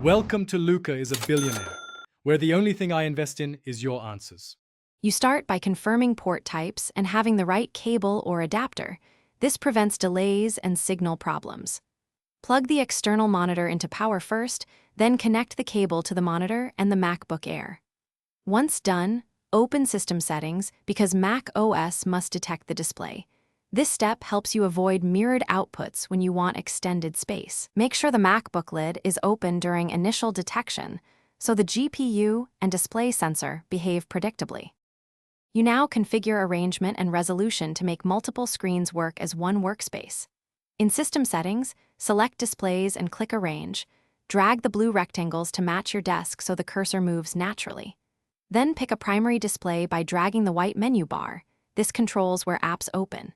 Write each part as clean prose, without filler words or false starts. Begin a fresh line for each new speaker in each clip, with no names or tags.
Welcome to Luca is a Billionaire, where the only thing I invest in is your answers.
You start by confirming port types and having the right cable or adapter. This prevents delays and signal problems. Plug the external monitor into power first, then connect the cable to the monitor and the MacBook Air. Once done, open System Settings because Mac OS must detect the display. This step helps you avoid mirrored outputs when you want extended space. Make sure the MacBook lid is open during initial detection, so the GPU and display sensor behave predictably. You now configure arrangement and resolution to make multiple screens work as one workspace. In System Settings, select Displays and click Arrange. Drag the blue rectangles to match your desk so the cursor moves naturally. Then pick a primary display by dragging the white menu bar. This controls where apps open.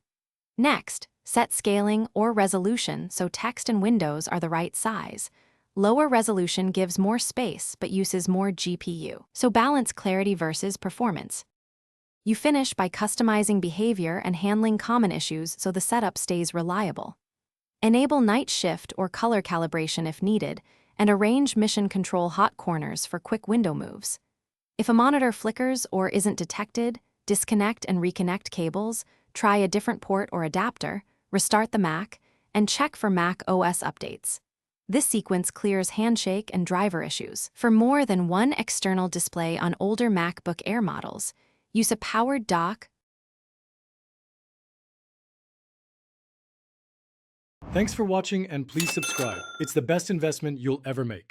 Next, set scaling or resolution so text and windows are the right size. Lower resolution gives more space but uses more GPU, so balance clarity versus performance. You finish by customizing behavior and handling common issues so the setup stays reliable. Enable night shift or color calibration if needed, and arrange mission control hot corners for quick window moves. If a monitor flickers or isn't detected, disconnect and reconnect cables, try a different port or adapter, restart the Mac, and check for Mac OS updates. This sequence clears handshake and driver issues. For more than one external display on older MacBook Air models, use a powered dock.
Thanks for watching and please subscribe. It's the best investment you'll ever make.